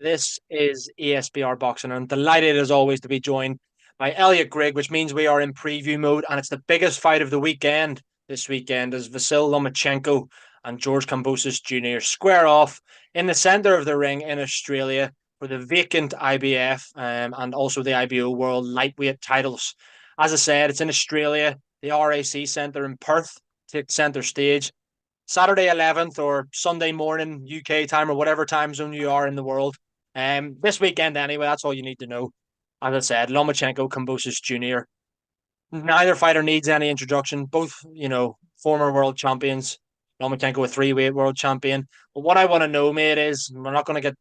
This is ESBR Boxing, and I'm delighted as always to be joined by Elliot Grigg, which means we are in preview mode, and it's the biggest fight of the weekend this weekend as Vasyl Lomachenko and George Kambosos Jr. square off in the centre of the ring in Australia for the vacant IBF and also the IBO World Lightweight titles. As I said, it's in Australia, the RAC Centre in Perth takes centre stage. Saturday 11th or Sunday morning UK time or whatever time zone you are in the world. This weekend anyway, that's all you need to know. As I said, Lomachenko, Kambosos Jr. Neither fighter needs any introduction. Both, former world champions. Lomachenko, a three-weight world champion. But what I want to know, mate, is we're not going to get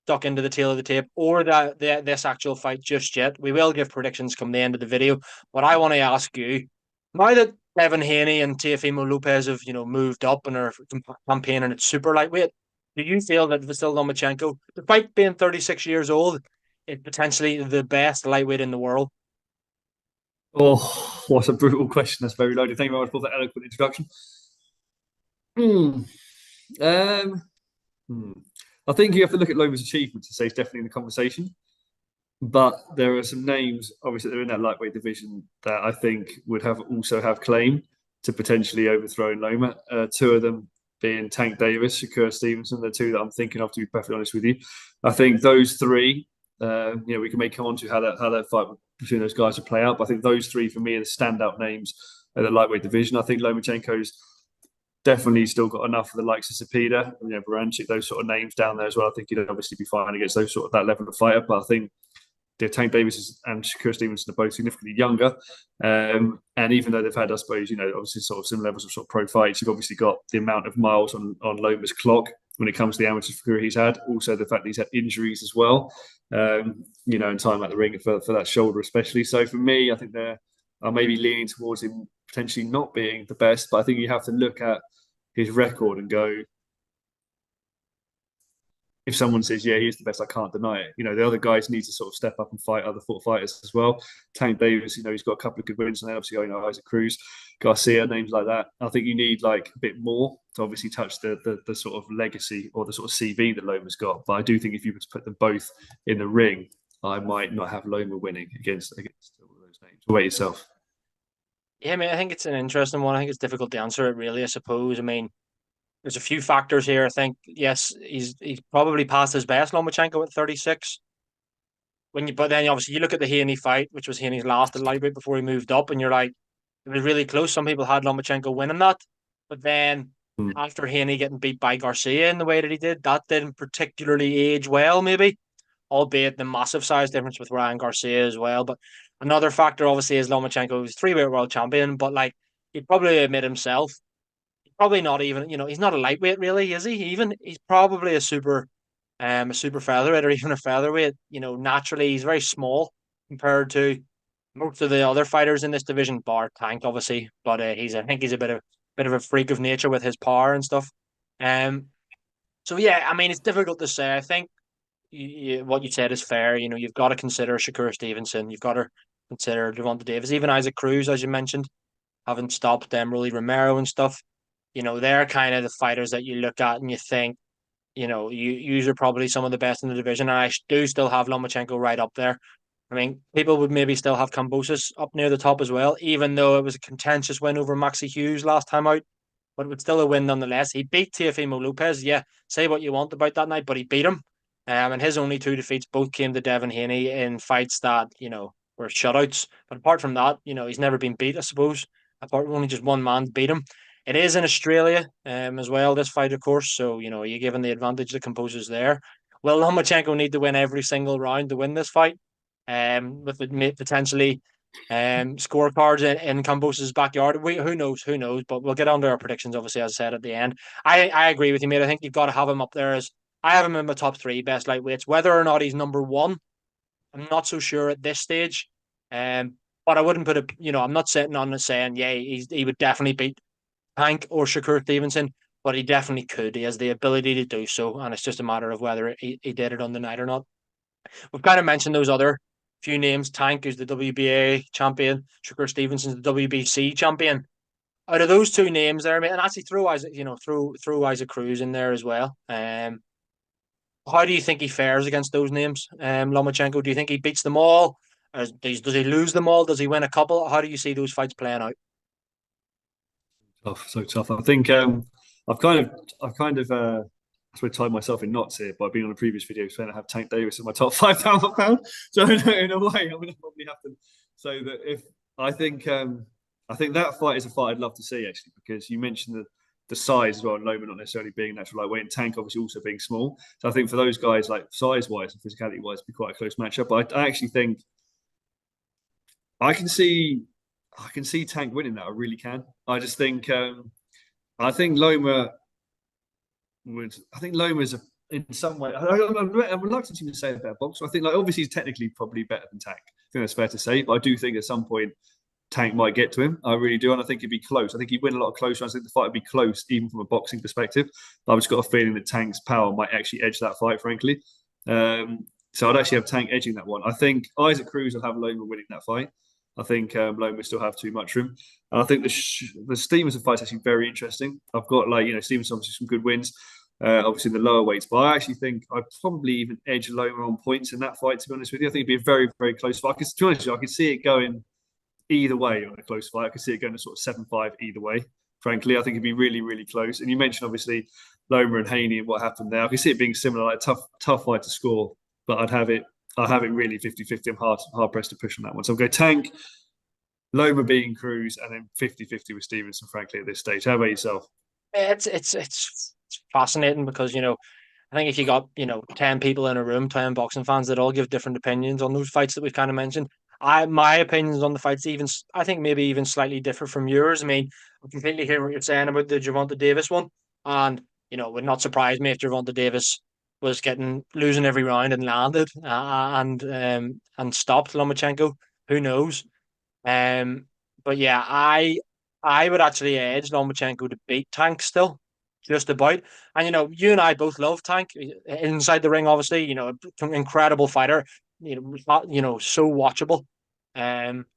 stuck into the tail of the tape or this actual fight just yet. We will give predictions come the end of the video. But I want to ask you, now that Devin Haney and Teofimo Lopez have, moved up and are campaigning at super lightweight, do you feel that Vasyl Lomachenko, despite being 36 years old, is potentially the best lightweight in the world? Oh, what a brutal question. That's very loaded. Thank you very much for that eloquent introduction. Hmm. Um, hmm. I think you have to look at Loma's achievements to say he's definitely in the conversation. But there are some names, obviously, they're in that lightweight division that I think would have claim to potentially overthrowing Loma. Two of them being Tank Davis, Shakur Stevenson, the two that I'm thinking of, to be perfectly honest with you. I think those three, we can come on to how that fight between those guys will play out. But I think those three for me are the standout names in the lightweight division. I think Lomachenko's definitely still got enough of the likes of Sapida, Baranchik, those sort of names down there as well. I think he'd obviously be fine against those sort of that level of fighter. But I think Tank Davis and Shakur Stevenson are both significantly younger. And even though they've had, I suppose, obviously sort of similar levels of sort of pro fights, you've obviously got the amount of miles on Loma's clock when it comes to the amateur career he's had. Also, the fact that he's had injuries as well, and time at the ring for that shoulder, especially. So for me, I think they're maybe leaning towards him potentially not being the best. But I think you have to look at his record and go, if someone says, yeah, he's the best, I can't deny it. The other guys need to sort of step up and fight other fighters as well. Tank Davis, he's got a couple of good wins, and then obviously, Isaac Cruz, Garcia, names like that. I think you need like a bit more to obviously touch the sort of legacy or the sort of CV that Loma's got. But I do think if you were to put them both in the ring, I might not have Loma winning against all those names. Wait yourself. Yeah, I mean, I think it's an interesting one. I think it's difficult to answer it, really, I suppose. I mean, there's a few factors here. I think, yes, he's probably past his best, Lomachenko at 36. But then obviously you look at the Haney fight, which was Haney's last at lightweight before he moved up, and you're like, it was really close. Some people had Lomachenko winning that, but then Mm. after Haney getting beat by Garcia in the way that he did, that didn't particularly age well, maybe, albeit the massive size difference with Ryan Garcia as well. But another factor obviously is Lomachenko was three-weight world champion, but like he'd probably admit himself, he's probably not even, he's not a lightweight really, is he? Even he's probably a super featherweight or even a featherweight. Naturally he's very small compared to most of the other fighters in this division, bar Tank, obviously. But I think he's a bit of a freak of nature with his power and stuff. Um, so yeah, I mean, it's difficult to say. I think what you said is fair. You've got to consider Shakur Stevenson. You've got to consider Gervonta Davis, even Isaac Cruz, as you mentioned, haven't stopped them, Rolly Romero and stuff. They're kind of the fighters that you look at and you think, you are probably some of the best in the division. And I do still have Lomachenko right up there. I mean, people would maybe still have Kambosos up near the top as well, even though it was a contentious win over Maxi Hughes last time out. But it was still a win nonetheless. He beat Teofimo Lopez. Yeah, say what you want about that night, but he beat him. And his only two defeats both came to Devin Haney in fights that, were shutouts. But apart from that, he's never been beat, I suppose. Apart from only just one man beat him. It is in Australia as well, this fight, of course. So, you're given the advantage the composers there. Will Lomachenko need to win every single round to win this fight? With the potentially scorecards in Campos' backyard. Who knows? Who knows? But we'll get on to our predictions, obviously, as I said at the end. I agree with you, mate. I think you've got to have him up there as I have him in my top three best lightweights. Whether or not he's number one, I'm not so sure at this stage. But I wouldn't put it, I'm not sitting on it saying, yeah, he would definitely beat Hank or Shakur Stevenson, but he definitely could. He has the ability to do so, and it's just a matter of whether he did it on the night or not. We've kind of mentioned those other few names. Tank is the WBA champion. Shakur Stevenson's the WBC champion. Out of those two names there, and actually throw Isaac, throw Isaac Cruz in there as well. How do you think he fares against those names? Lomachenko, do you think he beats them all? Or does he lose them all? Does he win a couple? How do you see those fights playing out? Tough, so tough. I think I've kind of I suppose tied myself in knots here by being on a previous video saying I have Tank Davis in my top five pound for pound. So in a way, I'm going to probably have to say that if I think I think that fight is a fight I'd love to see actually because you mentioned the size as well, and Loma not necessarily being natural lightweight, and Tank obviously also being small. So I think for those guys, like size wise and physicality wise, it'd be quite a close matchup. But I actually think I can see I can see Tank winning that. I really can. I just think I think Loma would. I think Loma's in some way. I'm reluctant to say a better boxer. I think like obviously he's technically probably better than Tank. I think that's fair to say. But I do think at some point Tank might get to him. I really do, and I think it'd be close. I think he'd win a lot of close rounds. I think the fight would be close, even from a boxing perspective. But I've just got a feeling that Tank's power might actually edge that fight, frankly. So I'd actually have Tank edging that one. I think Isaac Cruz will have Loma winning that fight. I think Loma still have too much for him. And I think the Stevenson fight's actually very interesting. I've got like Stevenson obviously some good wins, obviously in the lower weights, but I actually think I'd probably even edge Loma on points in that fight. To be honest with you, I think it'd be a very very close fight. To be honest with you, I could see it going either way on a close fight. I could see it going to sort of 7-5 either way. Frankly, I think it'd be really, really close. And you mentioned obviously Loma and Haney and what happened there. I can see it being similar, like tough fight to score, but I'd have it really 50-50. I'm hard pressed to push on that one. So I'll go Tank, Loma being Cruz, and then 50-50 with Stevenson, frankly, at this stage. How about yourself? It's fascinating because I think if you got 10 people in a room, 10 boxing fans that all give different opinions on those fights that we've kind of mentioned. My opinions on the fights I think maybe even slightly different from yours. I mean, I completely hear what you're saying about the Gervonta Davis one, and it would not surprise me if Gervonta Davis was getting losing every round and landed and stopped Lomachenko. Who knows? Um, but yeah, I would actually edge Lomachenko to beat Tank still, just about. And you and I both love Tank inside the ring. Obviously, incredible fighter. So watchable. Um,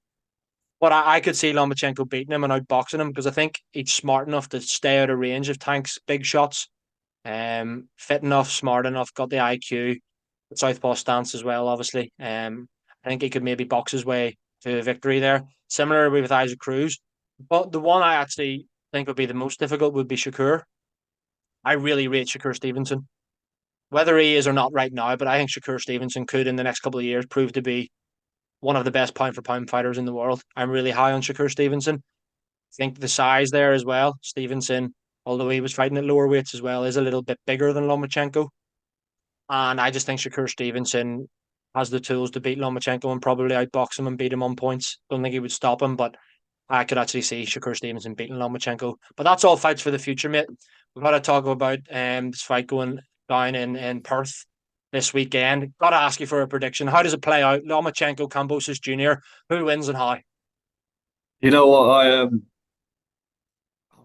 but I could see Lomachenko beating him and outboxing him because I think he's smart enough to stay out of range of Tank's big shots. Fit enough, smart enough, got the IQ, the southpaw stance as well. Obviously, I think he could maybe box his way to a victory there. Similarly with Isaac Cruz, but the one I actually think would be the most difficult would be Shakur. I really rate Shakur Stevenson, whether he is or not right now. But I think Shakur Stevenson could, in the next couple of years, prove to be one of the best pound for pound fighters in the world. I'm really high on Shakur Stevenson. I think the size there as well. Stevenson, although he was fighting at lower weights as well, is a little bit bigger than Lomachenko. And I just think Shakur Stevenson has the tools to beat Lomachenko and probably outbox him and beat him on points. Don't think he would stop him, but I could actually see Shakur Stevenson beating Lomachenko. But that's all fights for the future, mate. We've got to talk about this fight going down in Perth this weekend. Got to ask you for a prediction. How does it play out? Lomachenko, Kambosos Jr. Who wins and how? You know what? I've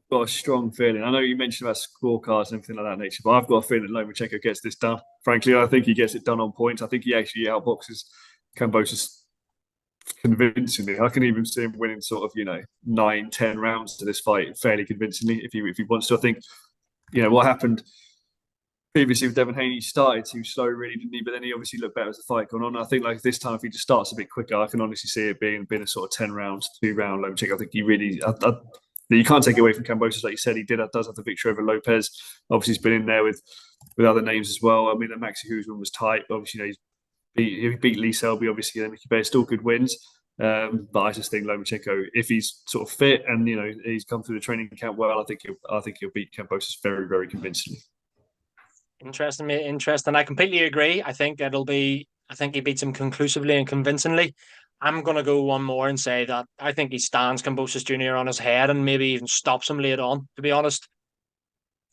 got a strong feeling. I know you mentioned about scorecards and everything like that nature, but I've got a feeling that Lomachenko gets this done. Frankly, I think he gets it done on points. I think he actually outboxes Kambosos convincingly. I can even see him winning sort of 9-10 rounds to this fight fairly convincingly if he wants to. I think what happened previously with Devin Haney, started too slow, really, didn't he? But then he obviously looked better as the fight gone on. I think like this time, if he just starts a bit quicker, I can honestly see it being a sort of 10 rounds, 2 round Lomachenko. I think he really. You can't take it away from Kambosos, like you said. He does have the victory over Lopez. Obviously, he's been in there with other names as well. I mean, the Maxi Husman was tight. Obviously, he beat Lee Selby, obviously, and Mickey Bear, still good wins. But I just think Lomachenko, if he's sort of fit and he's come through the training camp well, I think he'll beat Kambosos very, very convincingly. Interesting, mate. Interesting. I completely agree. I think he beats him conclusively and convincingly. I'm gonna go one more and say that I think he stands Kambosos Jr. on his head and maybe even stops him late on. To be honest,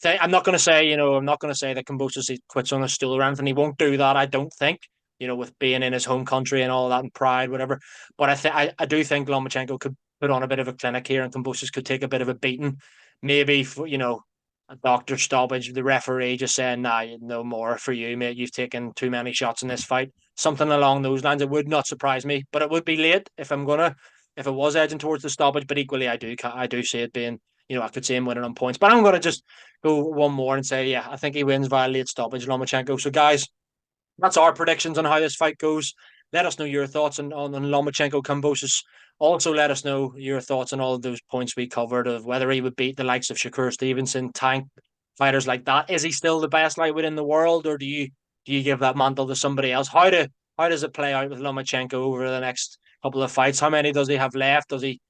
I'm not gonna say I'm not gonna say that Kambosos quits on a stool or anything. He won't do that. I don't think. With being in his home country and all that and pride, whatever. But I do think Lomachenko could put on a bit of a clinic here, and Kambosos could take a bit of a beating, maybe for a doctor stoppage, the referee just saying, nah, no more for you, mate. You've taken too many shots in this fight. Something along those lines. It would not surprise me, but it would be late if it was edging towards the stoppage. But equally, I do see it being I could see him winning on points. But I'm going to just go one more and say, yeah, I think he wins via late stoppage, Lomachenko. So, guys, that's our predictions on how this fight goes. Let us know your thoughts on Lomachenko Kambosos. Also, let us know your thoughts on all of those points we covered of whether he would beat the likes of Shakur Stevenson, Tank, fighters like that. Is he still the best lightweight in the world, or do you give that mantle to somebody else? How does it play out with Lomachenko over the next couple of fights? How many does he have left? Does he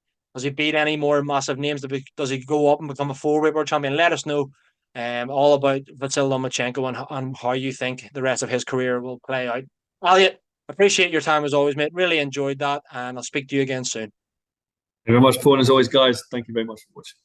beat any more massive names? Does he go up and become a four-weight world champion? Let us know all about Vasyl Lomachenko and how you think the rest of his career will play out. Elliot, appreciate your time as always, mate. Really enjoyed that, and I'll speak to you again soon. Thank you very much, Paul. And as always, guys, thank you very much for watching.